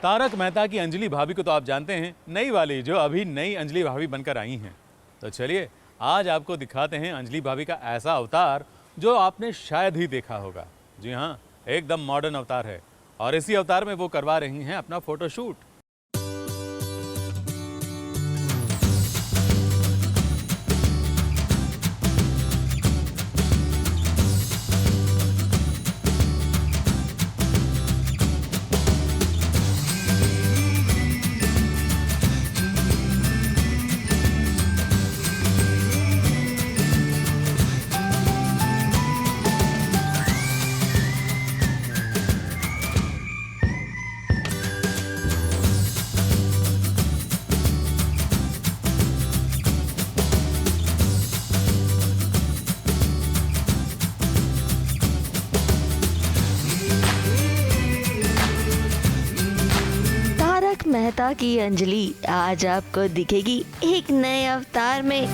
तारक मेहता की अंजलि भाभी को तो आप जानते हैं, नई वाली जो अभी नई अंजलि भाभी बनकर आई हैं। तो चलिए आज आपको दिखाते हैं अंजलि भाभी का ऐसा अवतार जो आपने शायद ही देखा होगा। जी हाँ, एकदम मॉडर्न अवतार है और इसी अवतार में वो करवा रही हैं अपना फोटोशूट। मेहता की अंजलि आज आपको दिखेगी एक नए अवतार में।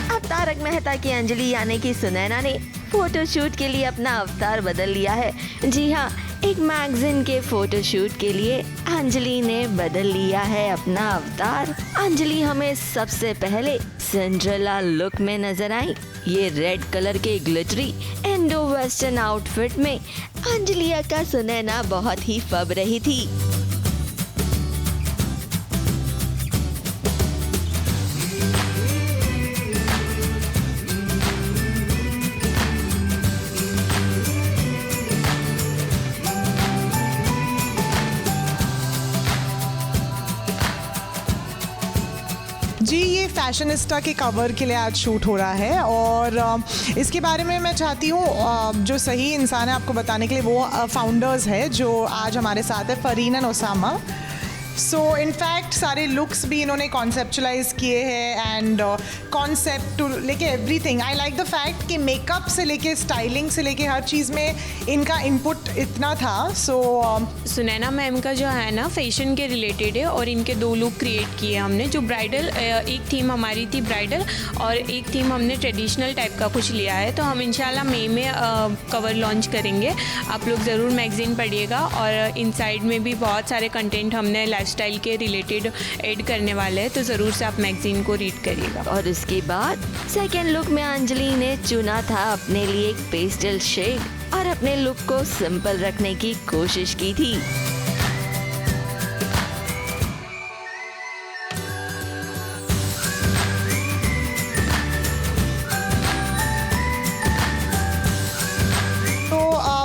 अब तारक मेहता की अंजलि यानी कि सुनैना ने फोटोशूट के लिए अपना अवतार बदल लिया है। जी हाँ, एक मैगजीन के फोटोशूट के लिए अंजलि ने बदल लिया है अपना अवतार। अंजलि हमें सबसे पहले सिंड्रेला लुक में नजर आई। ये रेड कलर के ग्लिटरी इंडो वेस्टर्न आउटफिट में अंजलि का सुनैना बहुत ही फब रही थी। जी, ये फैशनिस्टा के कवर के लिए आज शूट हो रहा है और इसके बारे में मैं चाहती हूँ जो सही इंसान है आपको बताने के लिए वो फाउंडर्स है जो आज हमारे साथ है, Fareen and Osama. So in fact सारे लुक्स भी इन्होंने कॉन्सेप्चुलाइज किए हैं एंड कॉन्सेप्ट टू लेके everything. I like the fact कि मेकअप से लेके स्टाइलिंग से लेके हर चीज़ में इनका इनपुट इतना था। सुनैना मैम का जो है ना फैशन के रिलेटेड है और इनके 2 लुक क्रिएट किए हमने। जो ब्राइडल एक थीम हमारी थी ब्राइडल और एक थीम हमने ट्रेडिशनल टाइप का कुछ लिया है। तो हम इंशाल्लाह मई में कवर लॉन्च करेंगे। आप लोग ज़रूर मैगजीन पढ़िएगा और इनसाइड में भी बहुत सारे कंटेंट हमने लाइफस्टाइल के रिलेटेड ऐड करने वाले हैं। तो ज़रूर से आप मैगजीन को रीड करिएगा। और उसके बाद सेकेंड लुक में अंजलि ने चुना था अपने लिए एक पेस्टल शेड और अपने लुक को सिंपल रखने की कोशिश की थी।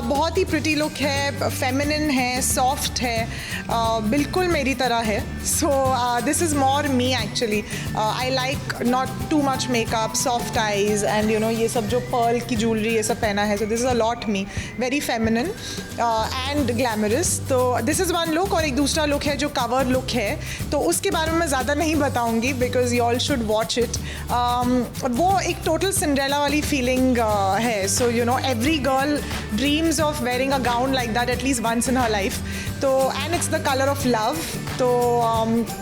बहुत ही प्रिटी लुक है, फेमिनिन है, सॉफ्ट है, बिल्कुल मेरी तरह है। सो this is more me actually. I like not too much makeup, soft eyes and you know ये सब जो पर्ल की ज्वेलरी ये सब पहना है। सो this is a lot me, very feminine and glamorous. तो दिस इज़ वन लुक। और एक दूसरा लुक है जो कवर लुक है, तो उसके बारे में मैं ज़्यादा नहीं बताऊँगी because you all should watch it. वो एक टोटल सिंड्रेला वाली फीलिंग है। So you know every girl dreams of wearing a gown like that at least once in her life. So and it's the color of love. So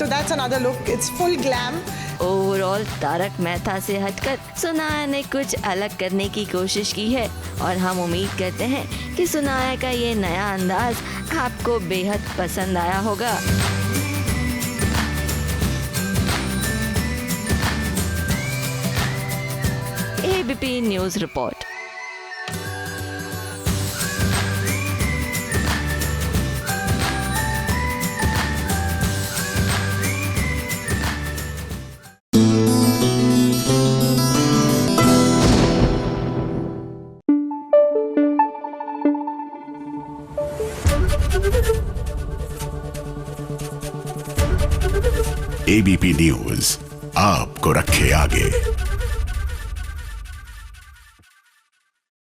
that's another look. It's full glam. Overall Tarak Mehta से हटकर सुनाया ने कुछ अलग करने की कोशिश की है और हम उम्मीद करते हैं कि सुनाया का ये नया अंदाज आपको बेहद पसंद आया होगा। ABP news report. ABP news आपको रखे आगे।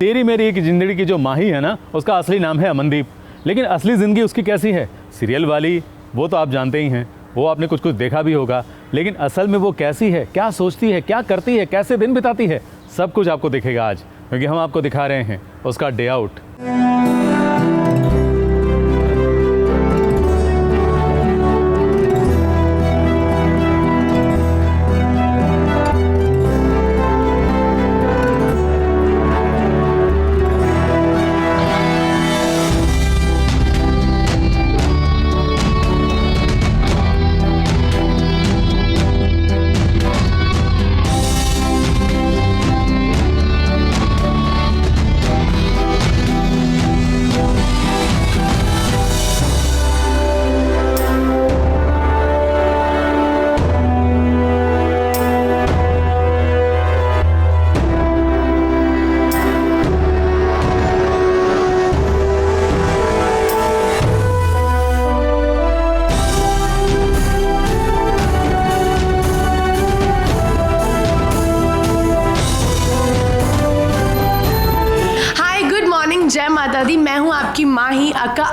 तेरी मेरी एक जिंदगी की जो माही है ना, उसका असली नाम है अमनदीप। लेकिन असली जिंदगी उसकी कैसी है, सीरियल वाली, वो तो आप जानते ही हैं। वो आपने कुछ कुछ देखा भी होगा, लेकिन असल में वो कैसी है, क्या सोचती है, क्या करती है, कैसे दिन बिताती है, सब कुछ आपको दिखेगा आज, क्योंकि हम आपको दिखा रहे हैं उसका डे आउट।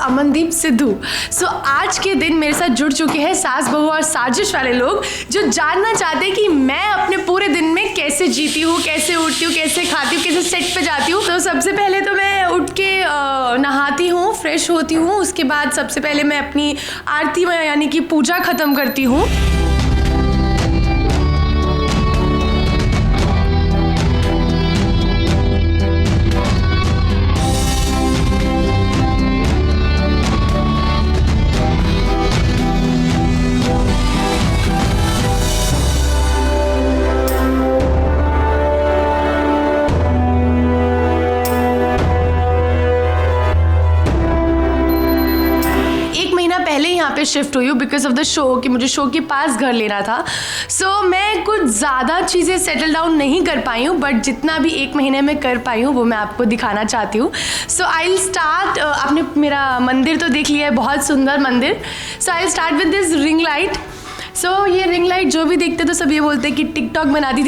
अमनदीप सिद्धू। सो आज के दिन मेरे साथ जुड़ चुके हैं सास बहू और साजिश वाले लोग जो जानना चाहते हैं कि मैं अपने पूरे दिन में कैसे जीती हूँ, कैसे उठती हूँ, कैसे खाती हूँ, कैसे सेट पे जाती हूँ। तो सबसे पहले तो मैं उठ के नहाती हूँ, फ्रेश होती हूँ। उसके बाद सबसे पहले मैं अपनी आरती में यानी कि पूजा ख़त्म करती हूँ। यहाँ पे शिफ्ट हुई हूँ बिकॉज ऑफ द शो कि मुझे शो के पास घर लेना था। सो मैं कुछ ज़्यादा चीज़ें सेटल डाउन नहीं कर पाई हूँ, बट जितना भी 1 महीने में कर पाई हूँ वो मैं आपको दिखाना चाहती हूँ। सो आई विल स्टार्ट, आपने मेरा मंदिर तो देख लिया है, बहुत सुंदर मंदिर। So I will start with this ring light. So ये रिंग लाइट जो भी देखते तो सब ये बोलते हैं कि टिकटॉक बनाती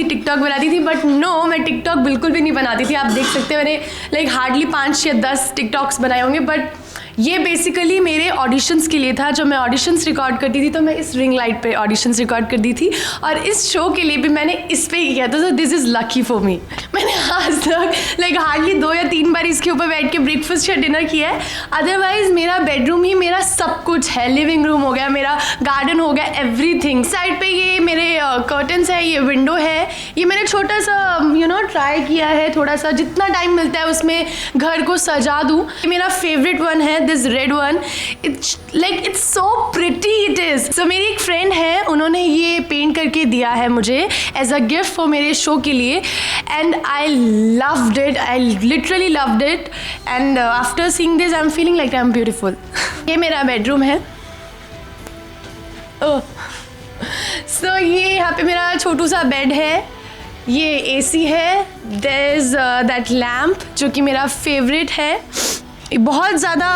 थी, बट नो, मैं टिकटॉक बिल्कुल भी नहीं बनाती थी। आप देख सकते हैं मैंने लाइक हार्डली 5 या 10 टिकटॉक्स बनाए होंगे, बट ये बेसिकली मेरे ऑडिशंस के लिए था। जब मैं ऑडिशंस रिकॉर्ड करती थी तो मैं इस रिंग लाइट पे ऑडिशंस रिकॉर्ड करती थी, और इस शो के लिए भी मैंने इस पे ही किया था। सो this is lucky for me. मैंने आज तक लाइक हार्डली 2 या 3 बार इसके ऊपर बैठ के ब्रेकफास्ट या डिनर किया है। अदरवाइज मेरा बेडरूम ही मेरा सब कुछ है। लिविंग रूम हो गया, मेरा गार्डन हो गया, एवरीथिंग। साइड पे ये मेरे कर्टन्स है, ये विंडो है। ये मैंने छोटा सा ट्राई किया है, थोड़ा सा जितना टाइम मिलता है उसमें घर को सजा दूँ। मेरा फेवरेट वन है this red one. It's so pretty it is. So मेरी एक फ्रेंड है, उन्होंने ये पेंट करके दिया है मुझे एज अ गिफ्ट फॉर मेरे शो के लिए, and I loved it, I literally loved it, and after seeing this I am feeling like I am beautiful. ये मेरा बेडरूम है। सो ये यहाँ पे मेरा छोटू सा बेड है, ये एसी है, देयर इज दैट लैम्प जो कि मेरा फेवरेट है। बहुत ज़्यादा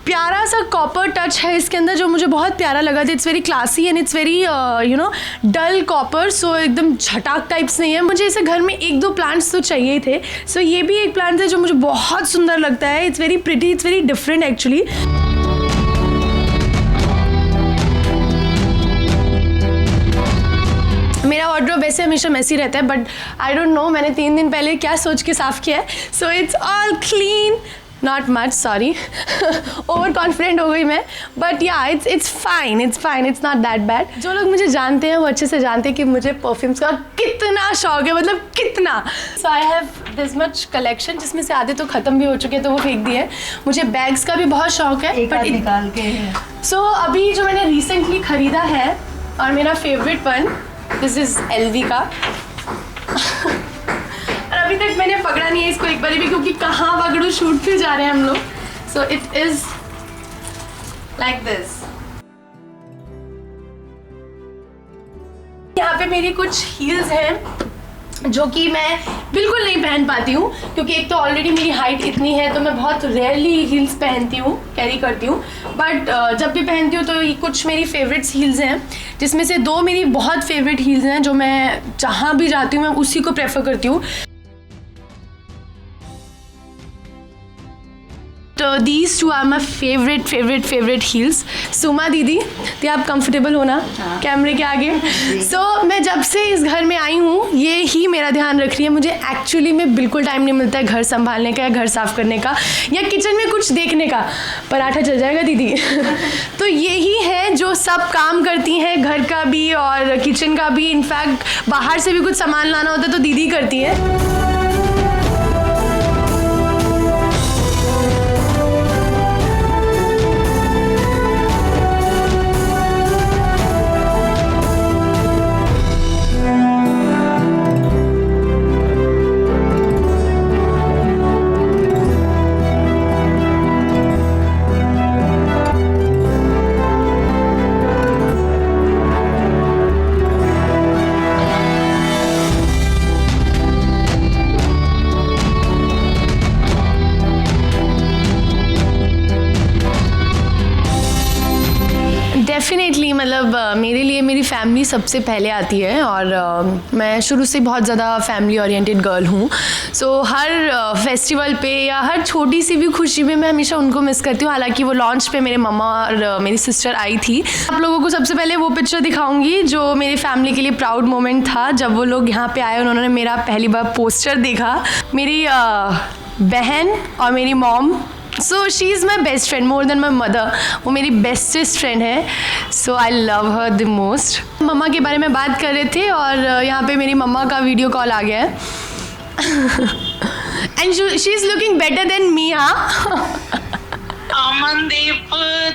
प्यारा सा कॉपर टच है इसके अंदर जो मुझे बहुत प्यारा लगा था। It's very classy and it's very dull copper, so एकदम झटाक टाइप्स नहीं है। मुझे इसे घर में 1-2 प्लांट्स तो चाहिए थे। सो ये भी एक प्लांट है जो मुझे बहुत सुंदर लगता है। It's very pretty, it's very different actually. मेरा वार्डरोब वैसे हमेशा मैसी रहता है, बट आई डोंट नो मैंने 3 दिन पहले क्या सोच के साफ़ किया है। So it's all clean, not much, sorry over confident हो गई मैं, बट या it's fine, it's not that bad. जो लोग मुझे जानते हैं वो अच्छे से जानते हैं कि मुझे परफ्यूम्स का कितना शौक है, मतलब कितना। So I have this much collection जिसमें से आधे तो ख़त्म भी हो चुके हैं तो वो फेंक दिए। मुझे बैग्स का भी बहुत शौक है, बट निकाल के। सो अभी जो मैंने रिसेंटली ख़रीदा है और मेरा favourite one, this is LV का। और अभी तक मैंने पकड़ा नहीं है इसको एक बार भी, क्योंकि कहाँ पकड़ू, शूट पे जा रहे हैं हम लोग। So it is like this. यहाँ पे मेरी कुछ हील्स हैं जो कि मैं बिल्कुल नहीं पहन पाती हूँ, क्योंकि एक तो ऑलरेडी मेरी हाइट इतनी है तो मैं बहुत रेयरली हील्स पहनती हूँ, कैरी करती हूँ। बट जब भी पहनती हूँ तो ये कुछ मेरी फेवरेट्स हील्स हैं, जिसमें से 2 मेरी बहुत फेवरेट हील्स हैं जो मैं जहाँ भी जाती हूँ मैं उसी को प्रेफर करती हूँ। तो these 2 are my favourite heels. Suma दीदी, तो आप कंफर्टेबल हो ना कैमरे के आगे? सो मैं जब से इस घर में आई हूँ ये ही मेरा ध्यान रख रही है। मुझे एक्चुअली में बिल्कुल टाइम नहीं मिलता है घर संभालने का या घर साफ़ करने का या किचन में कुछ देखने का। पराठा चल जाएगा दीदी? तो यही है जो सब काम करती हैं, घर का भी और किचन का भी। इनफैक्ट बाहर से भी कुछ सामान लाना होता है तो दीदी करती है। डेफिनेटली मतलब मेरे लिए मेरी फैमिली सबसे पहले आती है और मैं शुरू से बहुत ज़्यादा फैमिली ओरिएंटेड गर्ल हूँ. सो हर फेस्टिवल पे या हर छोटी सी भी खुशी में मैं हमेशा उनको मिस करती हूँ. हालांकि वो लॉन्च पे मेरे मम्मा और मेरी सिस्टर आई थी. आप लोगों को सबसे पहले वो पिक्चर दिखाऊंगी जो मेरी फैमिली के लिए प्राउड मोमेंट था. जब वो लोग यहाँ पे आए उन्होंने मेरा पहली बार पोस्टर देखा. मेरी बहन और मेरी mom, so she is my best friend more than my mother. वो मेरी बेस्टेस्ट फ्रेंड है. So I love her the most. मम्मा के बारे में बात कर रहे थे और यहाँ पे मेरी मम्मा का वीडियो कॉल आ गया है. And she is looking better than me. हाँ अमनदीप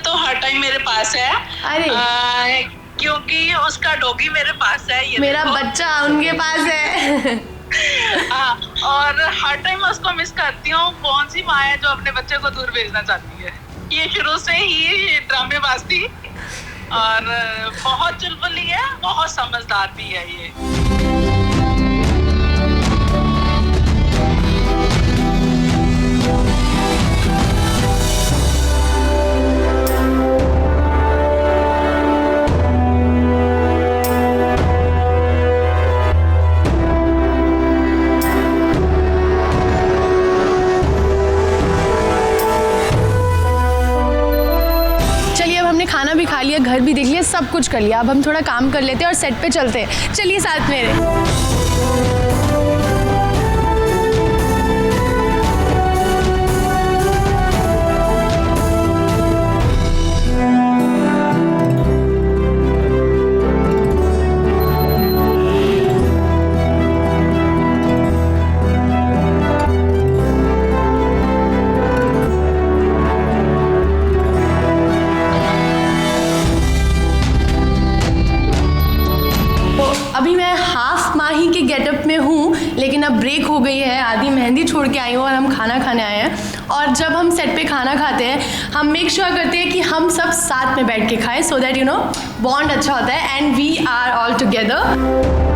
तो हर टाइम मेरे पास है. अरे क्योंकि उसका डॉगी मेरे पास है. ये मेरा बच्चा उनके पास है. और हर टाइम मैं उसको मिस करती हूँ. कौन सी माँ है जो अपने बच्चे को दूर भेजना चाहती है. ये शुरू से ही ड्रामेबाज थी और बहुत चुलबुली है, बहुत समझदार भी है ये. खाना भी खा लिया, घर भी देख लिया, सब कुछ कर लिया. अब हम थोड़ा काम कर लेते हैं और सेट पे चलते हैं. चलिए साथ मेरे. अभी मैं हाफ माही के गेटअप में हूँ, लेकिन अब ब्रेक हो गई है. आधी मेहंदी छोड़ के आई हूँ और हम खाना खाने आए हैं. और जब हम सेट पे खाना खाते हैं हम मेक श्योर करते हैं कि हम सब साथ में बैठ के खाएं, so that you know bond अच्छा होता है. And we are all together.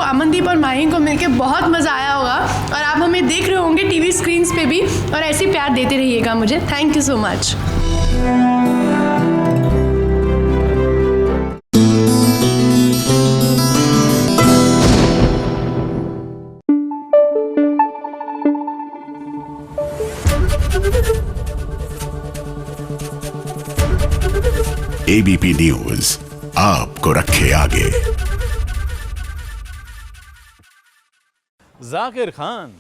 Amandeep और माही को मिलके बहुत मज़ा आया होगा और आप हमें देख रहे होंगे टीवी स्क्रीन्स पे भी. और ऐसे ही प्यार देते रहिएगा मुझे. Thank you so much. ABP news आपको रखे आगे. जाकिर खान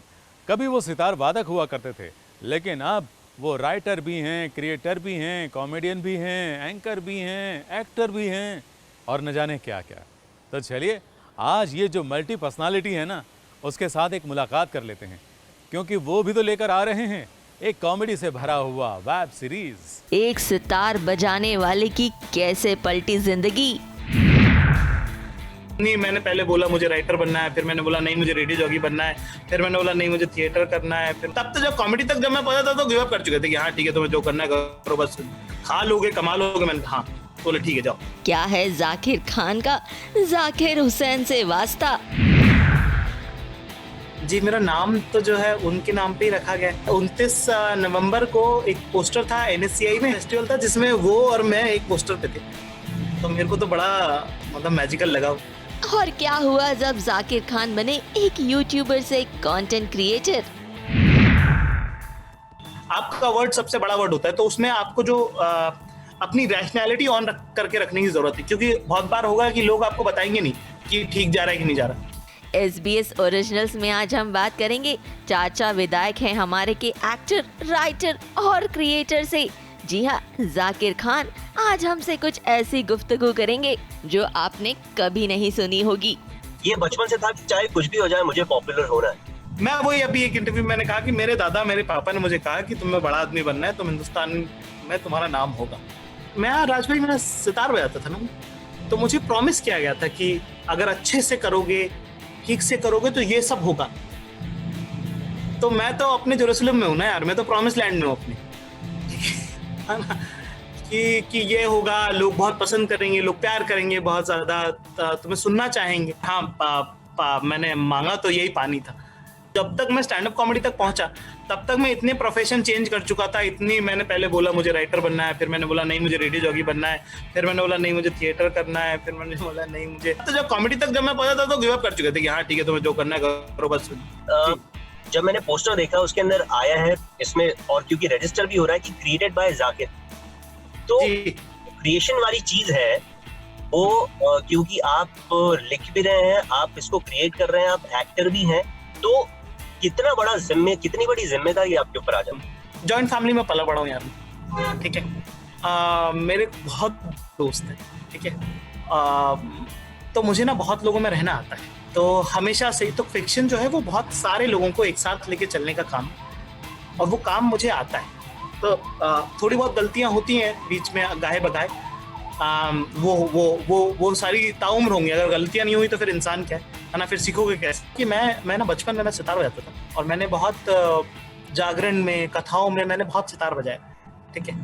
कभी वो सितार वादक हुआ करते थे, लेकिन अब वो राइटर भी हैं, क्रिएटर भी हैं, कॉमेडियन भी हैं, एंकर भी हैं, एक्टर भी हैं और न जाने क्या क्या. तो चलिए आज ये जो मल्टी पर्सनालिटी है ना, उसके साथ एक मुलाकात कर लेते हैं, क्योंकि वो भी तो लेकर आ रहे हैं एक कॉमेडी से भरा हुआ वेब सीरीज. एक सितार बजाने वाले की कैसे पलटी जिंदगी. नहीं, मैंने पहले बोला मुझे राइटर बनना है, फिर मैंने बोला नहीं मुझे रेडियो जॉकी बनना है, फिर मैंने बोला नहीं मुझे थिएटर करना है. फिर तब तो जब कॉमेडी तक जब मैं पहुंचा था तो गिव अप कर चुके थे कि हाँ ठीक है तुम्हें जो करना है करो, बस खा लोगे कमा लोगे. मैंने हाँ बोले ठीक है जाओ. क्या है जाकिर खान का जाकिर हुसैन से वास्ता. जी मेरा नाम तो जो है उनके नाम पे ही रखा गया है. 29 नवंबर को एक पोस्टर था NSCI में, फेस्टिवल था जिसमें वो और मैं एक पोस्टर पे थे. तो मेरे को तो बड़ा मतलब मैजिकल लगा. और क्या हुआ जब जाकिर खान बने एक यूट्यूबर से कंटेंट क्रिएटर. आपका वर्ड सबसे बड़ा वर्ड होता है, तो उसमें आपको जो अपनी रैशनैलिटी ऑन करके रखने की जरूरत है, क्योंकि बहुत बार होगा कि लोग आपको बताएंगे नहीं कि ठीक जा रहा है कि नहीं जा रहा. SBS ओरिजिनल्स में आज हम बात करेंगे चाचा विधायक हैं हमारे के एक्टर, राइटर और क्रिएटर से. जी हाँ, जाकिर खान आज हमसे कुछ ऐसी गुफ्तगू करेंगे जो आपने कभी नहीं सुनी होगी. ये बचपन से था कि चाहे कुछ भी हो जाए मुझे पॉपुलर होना है. मैं वही अभी एक इंटरव्यू में मैंने कहा कि मेरे दादा मेरे पापा ने मुझे कहा कि तुम्हें बड़ा आदमी बनना है, तुम हिंदुस्तान में तुम्हारा नाम होगा. मैं राजभाई मेरा सितार बजाता था ना, तो मुझे प्रॉमिस किया गया था कि अगर अच्छे से करोगे, ठीक से करोगे तो ये सब होगा. तो मैं तो अपने जेरूसलम में हूँ ना यार, मैं तो प्रॉमिस लैंड में हूँ अपने, है ना, कि ये होगा, लोग बहुत पसंद करेंगे, लोग प्यार करेंगे बहुत ज्यादा, तुम्हें सुनना चाहेंगे। हाँ, मैंने मांगा तो यही पानी था। जब तक मैं स्टैंड अप कॉमेडी तक पहुंचा तब तक मैं इतने प्रोफेशन चेंज कर चुका था, इतनी मैंने पहले बोला मुझे राइटर बनना है, फिर मैंने बोला नहीं मुझे रेडियो जॉकी बनना है, फिर मैंने बोला नहीं मुझे थिएटर करना है, फिर मैंने बोला नहीं मुझे, तो जब कॉमेडी तक जब मैं पहुंचा था तो गिव अप कर चुके थे कि हाँ ठीक है तुम्हें जो करना है करो बस। जब मैंने पोस्टर देखा उसके अंदर आया है इसमें, और क्योंकि रजिस्टर भी हो रहा है कि क्रिएटेड बाय जाकिर, तो क्रिएशन वाली चीज है वो, क्योंकि आप लिख भी रहे हैं, आप इसको क्रिएट कर रहे हैं, आप एक्टर भी हैं, तो कितनी बड़ी जिम्मेदारी आपके ऊपर आ जाती है। जॉइंट फैमिली में पला बड़ा हूँ यार, ठीक है, मेरे बहुत दोस्त हैं, ठीक है, तो मुझे ना बहुत लोगों में रहना आता है, तो हमेशा से ही तो फिक्शन जो है वो बहुत सारे लोगों को एक साथ लेके चलने का काम, और वो काम मुझे आता है, तो थोड़ी बहुत गलतियां होती हैं बीच में गाहे बगाहे, वो सारी ताउम्र होंगी, अगर गलतियां नहीं हुई तो फिर इंसान क्या है ना, फिर सीखोगे कैसे। कि मैं ना बचपन में मैं सितार बजाता था, और मैंने बहुत जागरण में, कथाओं में मैंने बहुत सितार बजाया, ठीक है।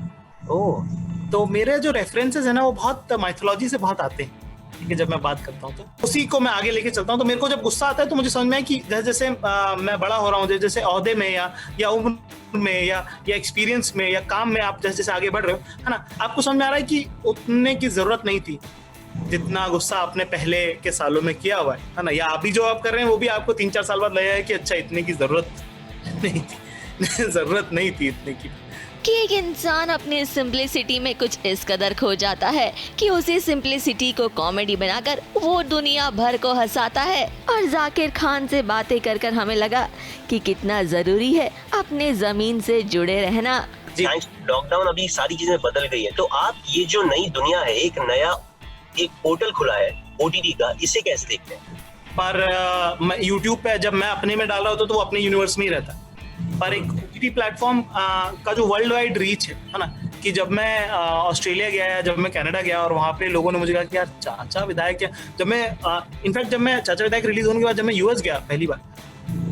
तो मेरे जो रेफरेंसेस है ना वो बहुत माइथोलॉजी से बहुत आते हैं, ठीक है। जब मैं बात करता हूँ तो उसी को मैं आगे लेके चलता हूँ, तो मेरे को जब गुस्सा आता है तो मुझे समझ में आया कि जैसे जैसे मैं बड़ा हो रहा हूँ, जैसे ओहदे में या उम्र में या एक्सपीरियंस में या काम में आप जैसे जैसे आगे बढ़ रहे हो, है ना, आपको समझ में आ रहा है कि उतने की जरूरत नहीं थी जितना गुस्सा आपने पहले के सालों में किया हुआ है ना, या अभी जो आप कर रहे हैं वो भी आपको 3-4 साल बाद लगेगा कि अच्छा इतने की जरूरत नहीं थी, जरूरत नहीं थी इतने की। कि एक इंसान अपनी सिंपलिसिटी में कुछ इस कदर खो जाता है कि उसी सिंपलिसिटी को कॉमेडी बनाकर वो दुनिया भर को हंसाता है। और जाकिर खान से बातें कर कर हमें लगा कि कितना जरूरी है अपने जमीन से जुड़े रहना। लॉकडाउन अभी सारी चीजें बदल गई है, तो आप ये जो नई दुनिया है, एक नया एक पोर्टल खुला है OTT का, इसे कैसे देखते हैं? पर यूट्यूब पे जब मैं अपने में डाल रहा होता तो वो अपने यूनिवर्स में ही रहता, पर एक OTT प्लेटफॉर्म का जो वर्ल्ड वाइड रीच है ना, कि जब मैं ऑस्ट्रेलिया गया या जब मैं कनाडा गया और वहाँ पे लोगों ने मुझे कहा कि यार चाचा विधायक क्या, जब मैं इनफैक्ट जब मैं चाचा विधायक रिलीज होने के बाद जब मैं US गया पहली बार,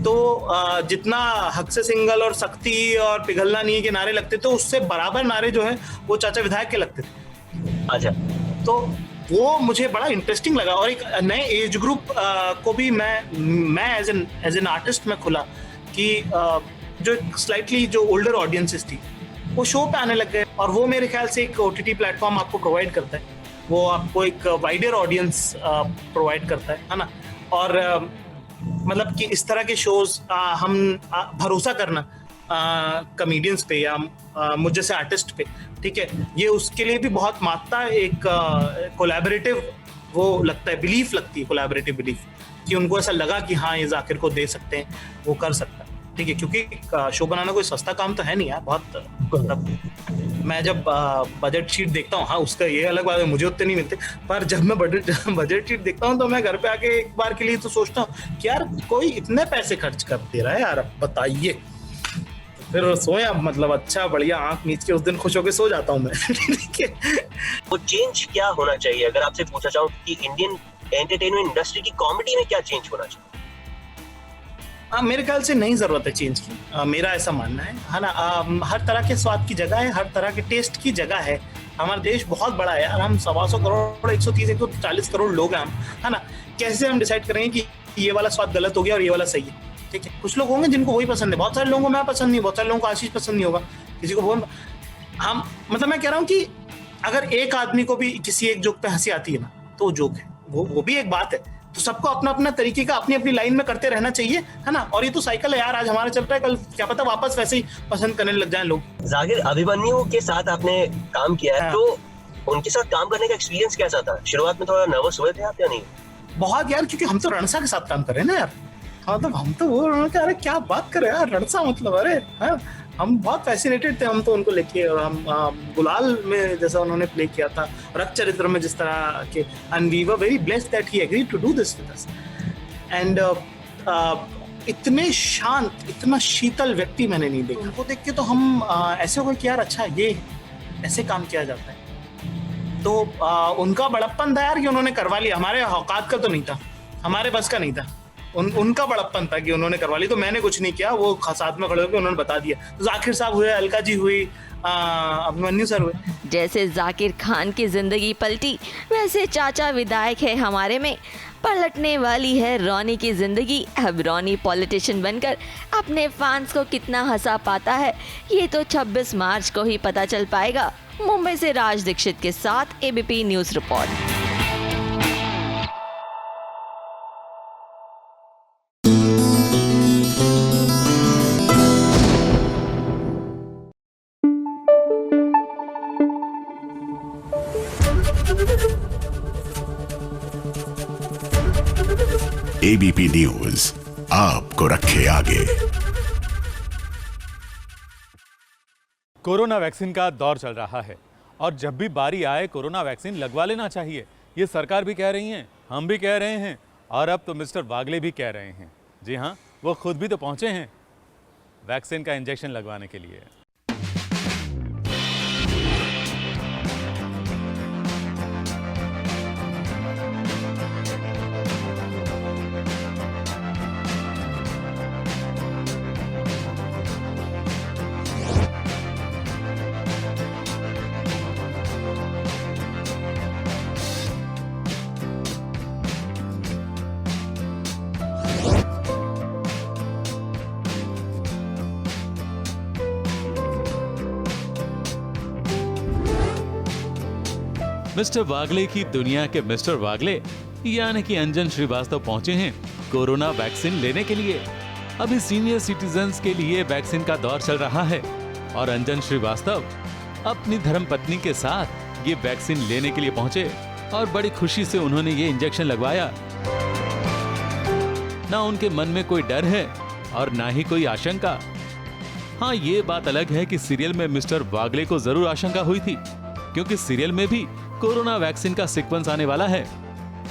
तो जितना हक से सिंगल और सख्ती और पिघलना नहीं के नारे लगते थे, उससे बराबर नारे जो है वो चाचा विधायक के लगते थे। अच्छा, तो वो मुझे बड़ा इंटरेस्टिंग लगा, और एक नए एज ग्रुप को भी मैं एज एन आर्टिस्ट में खुला कि जो स्लाइटली जो ओल्डर ऑडियंसेस थी वो शो पे आने लग गए, और वो मेरे ख्याल से एक OTT प्लेटफॉर्म आपको प्रोवाइड करता है, वो आपको एक वाइडर ऑडियंस प्रोवाइड करता है ना। और मतलब कि इस तरह के शोज हम भरोसा करना कॉमेडियंस पे या मुझ जैसे आर्टिस्ट पे, ठीक है, ये उसके लिए भी बहुत मात्रा एक कोलैबोरेटिव वो लगता है, बिलीफ लगती है, कोलैबोरेटिव बिलीफ, कि उनको ऐसा लगा कि हाँ ये जाकिर को दे सकते हैं, वो कर सकता है, ठीक है, क्योंकि शो बनाना कोई सस्ता काम तो है नहीं यार, बहुत मतलब मैं जब बजट शीट देखता हूँ, हाँ उसका ये अलग बात है मुझे उतने नहीं मिलते, पर जब मैं बजट शीट देखता हूँ तो मैं घर पे आके एक बार के लिए तो सोचता हूँ कि यार कोई इतने पैसे खर्च कर दे रहा है यार, अब बताइए, फिर सोया मतलब अच्छा बढ़िया आंख मीच के उस दिन खुश होकर सो जाता हूँ मैं। ठीक है, वो चेंज क्या होना चाहिए अगर आपसे पूछा चाहूँ कि इंडियन एंटरटेनमेंट इंडस्ट्री की कॉमेडी में क्या चेंज होना चाहिए? मेरे ख्याल से नहीं जरूरत है चेंज की, मेरा ऐसा मानना है ना। हर तरह के स्वाद की जगह है, हर तरह के टेस्ट की जगह है। हमारा देश बहुत बड़ा है यार, हम 125 करोड़ 130-140 करोड़ लोग हैं हम, है ना। कैसे हम डिसाइड करेंगे कि ये वाला स्वाद गलत हो गया और ये वाला सही है, ठीक है। कुछ लोग होंगे जिनको वही पसंद है, बहुत सारे लोगों को मैं पसंद नहीं, बहुत सारे लोगों को आशीष पसंद नहीं होगा, किसी को वो हम मतलब मैं कह रहा हूँ कि अगर एक आदमी को भी किसी एक जोक पे हंसी आती है ना तो वो जोक है, वो भी एक बात है। तो सबको अपना अपना तरीके का अपनी अपनी लाइन में करते रहना चाहिए, है ना। और ये तो साइकिल है यार, आज हमारा चल रहा है, कल क्या पता वापस वैसे ही पसंद करने लग जाए लोग। जाकिर, अभिमन्यु के साथ आपने काम किया है, तो उनके साथ काम करने का एक्सपीरियंस कैसा था? शुरुआत में थोड़ा नर्वस हुए थे आप या नहीं? बहुत यार, क्योंकि हम तो रणसा के साथ काम कर रहे हैं ना यार, मतलब हम तो वो अरे क्या बात कर रहे हैं यार, रणसा मतलब अरे हाँ, हम बहुत फैसिनेटेड थे हम तो उनको लेके। हम गुलाल में जैसा उन्होंने प्ले किया था, रक्त चरित्र में जिस तरह के, and we were very blessed that he agreed to do this with us. And इतने शांत, इतना शीतल व्यक्ति मैंने नहीं देखा। उनको देख के तो हम ऐसे हो गए कि यार अच्छा ये ऐसे काम किया जाता है। तो उनका बड़प्पन था यार कि उन्होंने करवा लिया, हमारे औकात का तो नहीं था, हमारे बस का नहीं था, उनका बड़प्पन था कि उन्होंने करवा ली, तो मैंने कुछ नहीं किया, वो साथ में खड़े होकर उन्होंने बता दिया। तो जाकिर साहब हुए, अलका जी हुई, अभिमन्यु सर हुए। जैसे जाकिर खान की जिंदगी पलटी, वैसे चाचा विधायक है हमारे में। पलटने वाली है रॉनी की जिंदगी। अब रॉनी पॉलिटिशियन बनकर अपने फैंस को कितना हंसा पाता है, ये तो 26 मार्च को ही पता चल पाएगा। मुंबई से राज दीक्षित के साथ ABP news report. ABP news आपको रखे आगे। कोरोना वैक्सीन का दौर चल रहा है और जब भी बारी आए कोरोना वैक्सीन लगवा लेना चाहिए। ये सरकार भी कह रही है, हम भी कह रहे हैं और अब तो मिस्टर वागले भी कह रहे हैं। जी हाँ, वो खुद भी तो पहुंचे हैं वैक्सीन का इंजेक्शन लगवाने के लिए। मिस्टर वागले की दुनिया के मिस्टर वागले यानी कि अंजन श्रीवास्तव पहुंचे हैं कोरोना वैक्सीन लेने के लिए। अभी सीनियर सिटीजन्स के लिए वैक्सीन का दौर चल रहा है और अंजन श्रीवास्तव अपनी धर्मपत्नी के साथ ये वैक्सीन लेने के लिए पहुंचे और बड़ी खुशी से उन्होंने ये इंजेक्शन लगवाया। ना उनके मन में कोई डर है और ना ही कोई आशंका। हाँ, ये बात अलग है कि सीरियल में मिस्टर वागले को जरूर आशंका हुई थी, क्योंकि सीरियल में भी कोरोना वैक्सीन का सीक्वेंस आने वाला है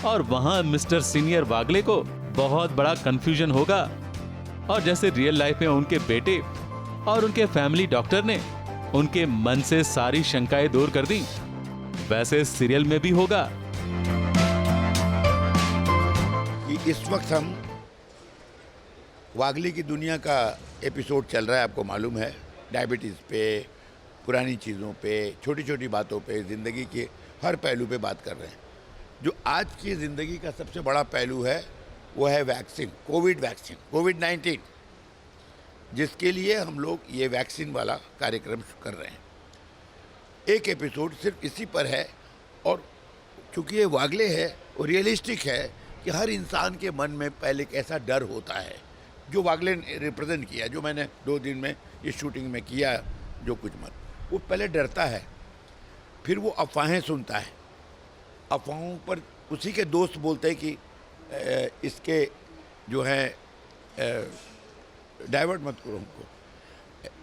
और वहां मिस्टर सीनियर वागले को बहुत बड़ा कंफ्यूजन होगा। और जैसे रियल लाइफ में उनके बेटे और उनके फैमिली डॉक्टर ने उनके मन से सारी शंकाएं दूर कर दी, वैसे सीरियल में भी होगा। इस वक्त हम वागले की दुनिया का एपिसोड चल रहा है, आपको मालूम है। डायबिटीज़ पे, पुरानी चीज़ों पे, छोटी छोटी बातों पे, ज़िंदगी के हर पहलू पे बात कर रहे हैं। जो आज की ज़िंदगी का सबसे बड़ा पहलू है वो है वैक्सीन, कोविड-19, जिसके लिए हम लोग ये वैक्सीन वाला कार्यक्रम कर रहे हैं। एक एपिसोड सिर्फ इसी पर है और क्योंकि ये वागले है और रियलिस्टिक है कि हर इंसान के मन में पहले एक ऐसा डर होता है जो वागले ने रिप्रेजेंट किया, जो मैंने 2 दिन में ये शूटिंग में किया। जो कुछ मन वो पहले डरता है, फिर वो अफवाहें सुनता है। अफवाहों पर उसी के दोस्त बोलते हैं कि इसके जो हैं डाइवर्ट मत करो हमको,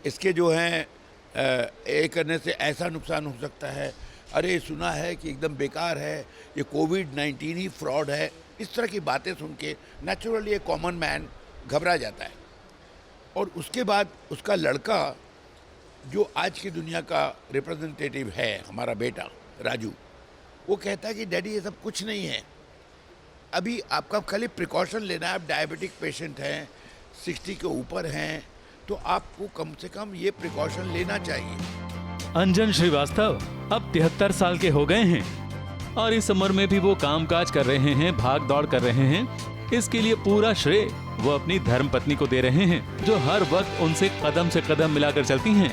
इसके जो हैं ये करने से ऐसा नुकसान हो सकता है, अरे सुना है कि एकदम बेकार है, ये कोविड-19 ही फ्रॉड है। इस तरह की बातें सुन के नेचुरली एक कॉमन मैन घबरा जाता है। और उसके बाद उसका लड़का जो आज की दुनिया का रिप्रेजेंटेटिव है, हमारा बेटा राजू, वो कहता है कि डैडी ये सब कुछ नहीं है, अभी आपका खाली प्रिकॉशन लेना है। आप डायबिटिक पेशेंट हैं, 60 के ऊपर हैं, तो आपको कम से कम ये प्रिकॉशन लेना चाहिए। अंजन श्रीवास्तव अब 73 साल के हो गए हैं और इस उम्र में भी वो कामकाज कर रहे हैं, भाग दौड़ कर रहे हैं। इसके लिए पूरा श्रेय वो अपनी धर्मपत्नी को दे रहे हैं, जो हर वक्त उनसे कदम से कदम मिलाकर चलती हैं।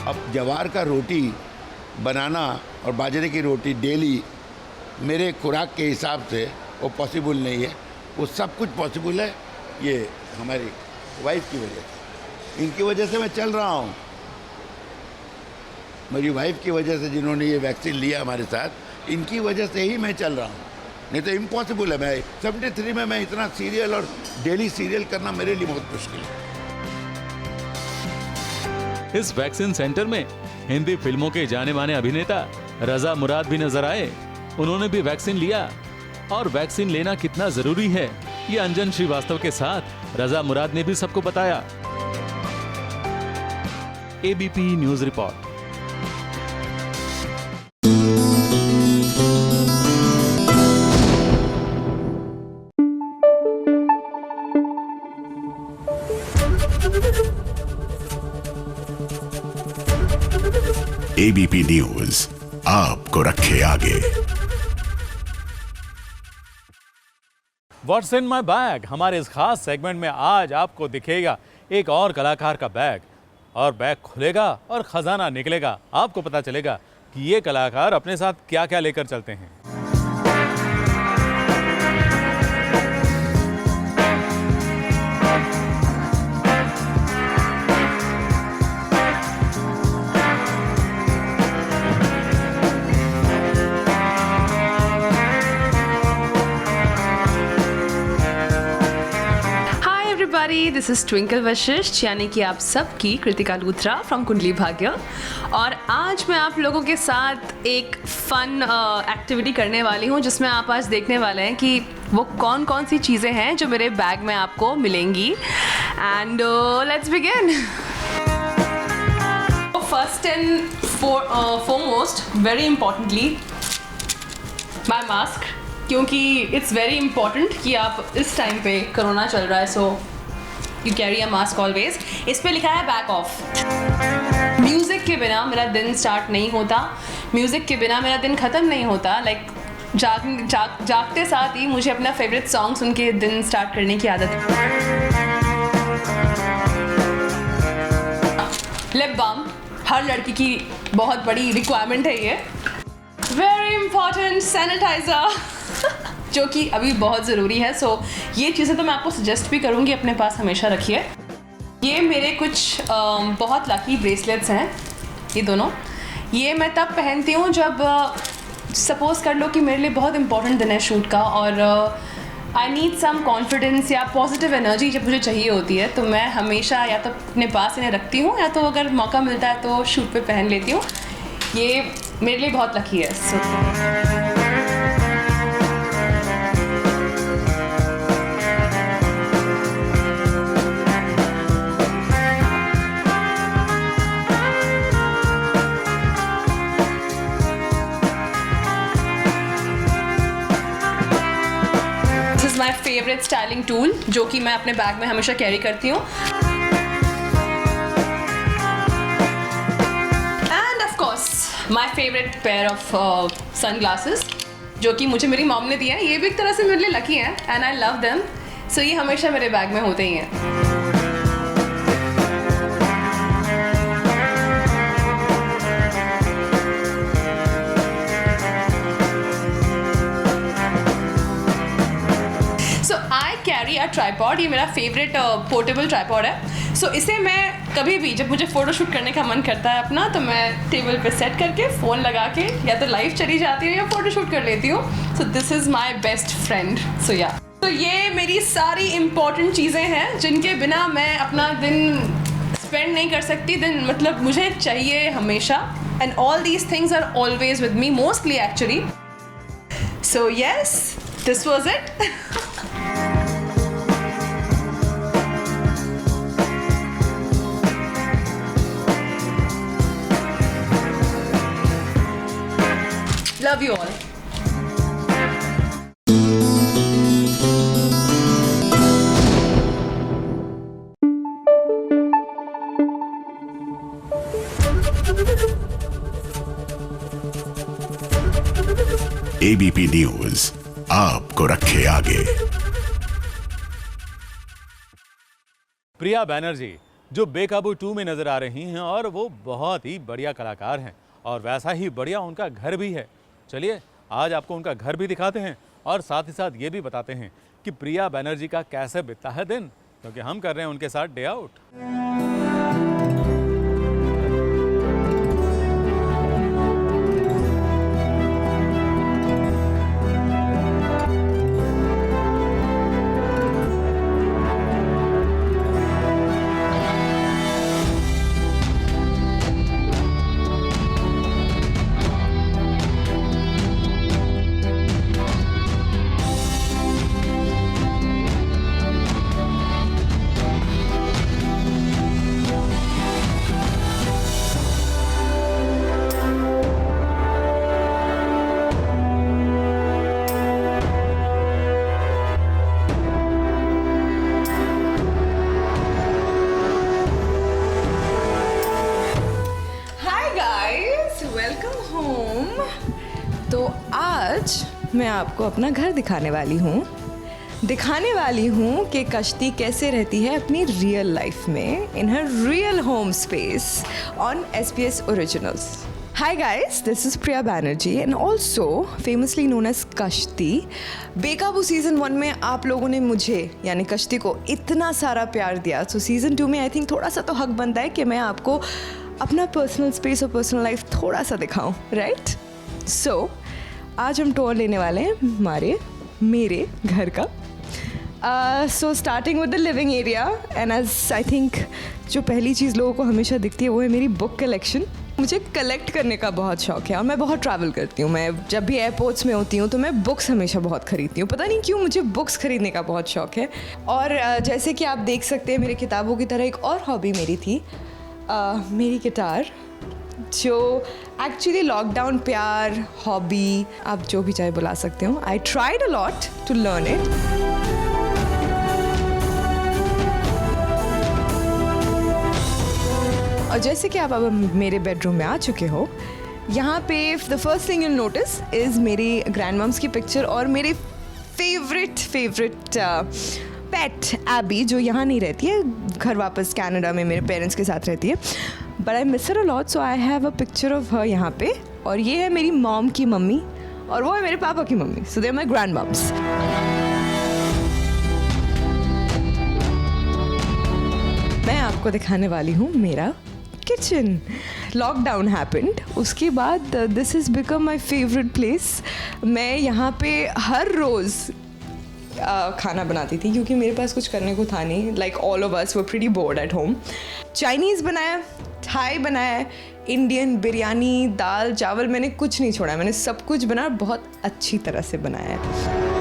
अब ज्वार का रोटी बनाना और बाजरे की रोटी डेली मेरे खुराक के हिसाब से वो पॉसिबल नहीं है। वो सब कुछ पॉसिबल है ये हमारी वाइफ की वजह से। इनकी वजह से मैं चल रहा हूँ। मेरी वाइफ की वजह से, जिन्होंने ये वैक्सीन लिया हमारे साथ, इनकी वजह से ही मैं चल रहा हूँ, नहीं तो इम्पॉसिबल है। मैं 73 में मैं इतना सीरियल और डेली सीरियल करना मेरे लिए बहुत मुश्किल है। इस वैक्सीन सेंटर में हिंदी फिल्मों के जाने माने अभिनेता रजा मुराद भी नजर आए। उन्होंने भी वैक्सीन लिया और वैक्सीन लेना कितना जरूरी है ये अंजन श्रीवास्तव के साथ रजा मुराद ने भी सबको बताया। ABP news report. ABP news आपको रखे आगे। व्हाट्स इन माई बैग, हमारे इस खास सेगमेंट में आज आपको दिखेगा एक और कलाकार का बैग, और बैग खुलेगा और खजाना निकलेगा। आपको पता चलेगा कि ये कलाकार अपने साथ क्या क्या लेकर चलते हैं। दिस इज ट्विंकल वशिष्ठ, यानी कि आप सबकी कृतिका लूथरा फ्रॉम कुंडली भाग्य। और आज मैं आप लोगों के साथ एक फन एक्टिविटी करने वाली हूँ, जिसमें आप आज देखने वाले हैं कि वो कौन कौन सी चीज़ें हैं जो मेरे बैग में आपको मिलेंगी। And let's begin. First and foremost, very importantly, my mask, क्योंकि इट्स वेरी इंपॉर्टेंट कि आप इस टाइम पे कोरोना चल रहा है, so you carry a mask always. इस पे लिखा है बैक ऑफ। म्यूज़िक के बिना मेरा दिन स्टार्ट नहीं होता, म्यूज़िक के बिना मेरा दिन ख़त्म नहीं होता। लाइक जागते साथ ही मुझे अपना फेवरेट सॉन्ग सुन के दिन स्टार्ट करने की आदत है। लिप बाम हर लड़की की बहुत बड़ी रिक्वायरमेंट है ये। वेरी इंपॉर्टेंट सैनिटाइज़र जो कि अभी बहुत ज़रूरी है। सो ये चीज़ें तो मैं आपको सजेस्ट भी करूँगी, अपने पास हमेशा रखिए। ये मेरे कुछ बहुत लकी ब्रेसलेट्स हैं, ये दोनों। ये मैं तब पहनती हूँ जब सपोज़ कर लो कि मेरे लिए बहुत इंपॉर्टेंट दिन है शूट का, और आई नीड सम कॉन्फिडेंस या पॉजिटिव एनर्जी जब मुझे चाहिए होती है, तो मैं हमेशा या तो अपने पास इन्हें रखती हूँ, या तो अगर मौका मिलता है तो शूट पे पहन लेती हूँ। ये मेरे लिए बहुत लकी है। माई फेवरेट स्टाइलिंग टूल, जो कि मैं अपने बैग में हमेशा कैरी करती हूँ। End of course my favourite pair of sunglasses, जो कि मुझे मेरी मॉम ने दिया है। ये भी एक तरह से मेरे लिए लकी हैं, एंड आई लव देम। सो ये हमेशा मेरे बैग में होते ही हैं। कैरी अ ट्राइपॉड, ये मेरा फेवरेट पोर्टेबल ट्राइपॉड है। सो इसे मैं कभी भी जब मुझे फ़ोटोशूट करने का मन करता है अपना, तो मैं टेबल पे सेट करके फ़ोन लगा के या तो लाइव चली जाती हूँ या फ़ोटोशूट कर लेती हूँ। So this is my best friend. So yeah, तो ये मेरी सारी इम्पॉर्टेंट चीज़ें हैं जिनके बिना मैं अपना दिन स्पेंड नहीं कर सकती। दिन मतलब मुझे चाहिए हमेशा, and all these things are always with me, mostly actually. So yes, this was it. Love you all. ABP news आपको रखे आगे। प्रिया बैनर्जी जो बेकाबू 2 में नजर आ रही हैं, और वो बहुत ही बढ़िया कलाकार हैं, और वैसा ही बढ़िया उनका घर भी है। चलिए आज आपको उनका घर भी दिखाते हैं, और साथ ही साथ ये भी बताते हैं कि प्रिया बैनर्जी का कैसे बीतता है दिन, क्योंकि हम कर रहे हैं उनके साथ डे आउट। आज मैं आपको अपना घर दिखाने वाली हूँ कि कश्ती कैसे रहती है अपनी रियल लाइफ में in her real home space on SBS originals. Hi guys, this is Priya Banerjee and also famously known as कश्ती। बेकाबू सीज़न 1 में आप लोगों ने मुझे यानी कश्ती को इतना सारा प्यार दिया, तो सीज़न 2 में आई थिंक थोड़ा सा तो हक बनता है कि मैं आपको अपना पर्सनल स्पेस और पर्सनल लाइफ थोड़ा सा दिखाऊं, राइट? सो आज हम टूर लेने वाले हैं मेरे घर का। So starting with the living area and as I think जो पहली चीज़ लोगों को हमेशा दिखती है वो है मेरी बुक कलेक्शन। मुझे कलेक्ट करने का बहुत शौक है और मैं बहुत ट्रैवल करती हूँ। मैं जब भी एयरपोर्ट्स में होती हूँ तो मैं बुक्स हमेशा बहुत खरीदती हूँ, पता नहीं क्यों मुझे बुक्स खरीदने का बहुत शौक है। और जैसे कि आप देख सकते हैं मेरे किताबों की तरह एक और हॉबी मेरी थी, मेरी गिटार, जो एक्चुअली लॉकडाउन प्यार हॉबी आप जो भी चाहे बुला सकते हो। I tried a lot to learn it. और जैसे कि आप अब मेरे बेडरूम में आ चुके हो, यहाँ पे the first thing you notice is मेरी ग्रैंड मम्स की पिक्चर और मेरे फेवरेट पेट एबी, जो यहाँ नहीं रहती है, घर वापस कनाडा में मेरे पेरेंट्स के साथ रहती है, but I miss her a lot, so I have a picture of her यहाँ पे। और ये है मेरी मॉम की मम्मी और वो है मेरे पापा की मम्मी, so they are my grand moms. मैं आपको दिखाने वाली हूँ मेरा किचन। लॉकडाउन हैपेंड, उसके बाद this is become my favourite place. मैं यहाँ पे हर रोज़ खाना बनाती थी क्योंकि मेरे पास कुछ करने को था नहीं। Like all of us were pretty board at home. Chinese बनाया, थाई बनाया, इंडियन बिरयानी, दाल चावल, मैंने कुछ नहीं छोड़ा, मैंने सब कुछ बनाया, बहुत अच्छी तरह से बनाया है।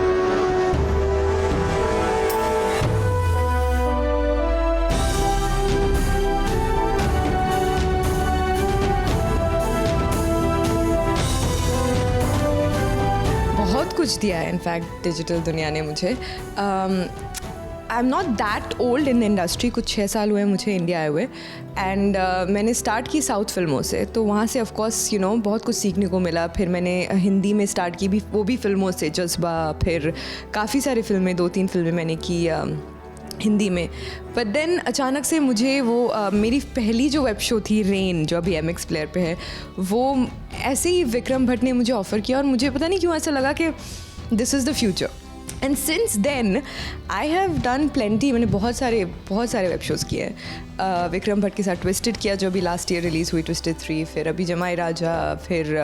कुछ दिया है इनफैक्ट डिजिटल दुनिया ने मुझे। I am not that old in industry, कुछ 6 साल हुए हैं मुझे इंडिया आए हुए। एंड मैंने स्टार्ट की साउथ फिल्मों से, तो वहाँ से ऑफ कोर्स यू नो बहुत कुछ सीखने को मिला। फिर मैंने हिंदी में स्टार्ट की भी, वो भी फिल्मों से, जज्बा, फिर काफ़ी सारी फिल्में, 2-3 फिल्में मैंने की हिंदी में। बट देन अचानक से मुझे वो मेरी पहली जो वेब शो थी रेन, जो अभी MX प्लेयर पे है, वो ऐसे ही विक्रम भट्ट ने मुझे ऑफ़र किया और मुझे पता नहीं क्यों ऐसा लगा कि this is the future. And since then I have done plenty. मैंने बहुत सारे वेब शोज़ किए हैं। विक्रम भट्ट के साथ ट्विस्टेड किया जो अभी लास्ट ईयर रिलीज़ हुई, ट्विस्टेड 3, फिर अभी जमाई राजा, फिर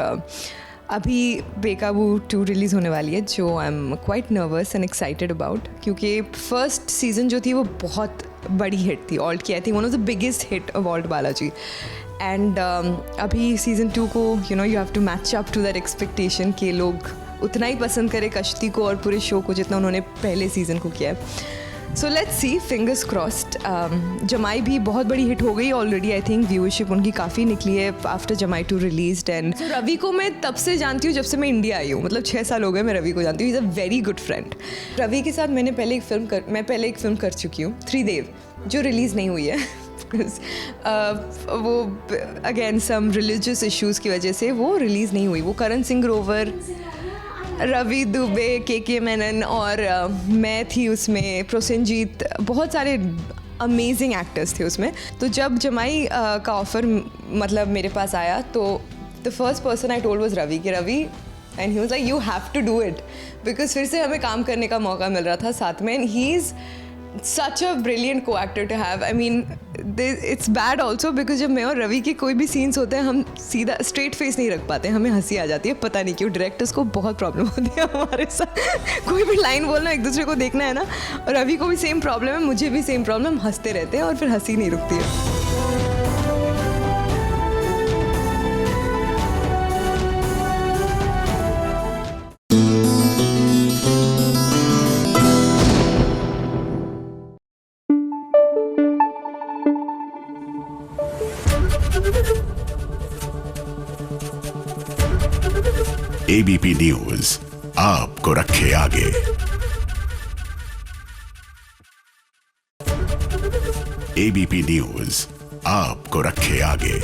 अभी बेकाबू 2 रिलीज़ होने वाली है, जो I am quite nervous and excited about, क्योंकि फर्स्ट सीज़न जो थी वो बहुत बड़ी हिट थी, ऑल्ट की, I think one of the biggest hit of ALT Balaji. And अभी सीज़न 2 को you have to match up to that expectation कि लोग उतना ही पसंद करें कश्ती को और पूरे शो को जितना उन्होंने पहले सीज़न को किया है। So let's see, fingers crossed. जमाई भी बहुत बड़ी हिट हो गई ऑलरेडी, आई थिंक व्यूअरशिप उनकी काफ़ी निकली है आफ्टर जमाई 2 रिलीज्ड। एंड रवि को मैं तब से जानती हूँ जब से मैं इंडिया आई हूँ, मतलब 6 साल हो गए मैं रवि को जानती हूँ। Is a very good friend. Ravi के साथ मैं पहले एक फिल्म कर चुकी हूँ, त्रिदेव, जो रिलीज़ नहीं हुई है वो अगेन सम रिलीजियस इश्यूज़ की वजह से वो रिलीज़ नहीं हुई। वो करण सिंह ग्रोवर, रवि दुबे, के मेनन और मैं थी उसमें, प्रोसेनजीत, बहुत सारे अमेजिंग एक्टर्स थे उसमें। तो जब जमाई का ऑफ़र मतलब मेरे पास आया तो the first person I told was Ravi कि Ravi, and he was like you have to do it, because फिर से हमें काम करने का मौका मिल रहा था साथ में। And he is such a brilliant co-actor to have. I mean, it's bad also because जब मैं और रवि के कोई भी सीन्स होते हैं हम सीधा स्ट्रेट फेस नहीं रख पाते, हमें हंसी आ जाती है, पता नहीं क्यों। डायरेक्टर्स को बहुत प्रॉब्लम होती है हमारे साथ कोई भी लाइन बोलना, एक दूसरे को देखना है ना, और रवि को भी सेम प्रॉब्लम है, मुझे भी सेम प्रॉब्लम, हंसते रहते हैं और फिर हंसी नहीं रुकती है। ABP न्यूज आपको रखे आगे। ABP न्यूज आपको रखे आगे।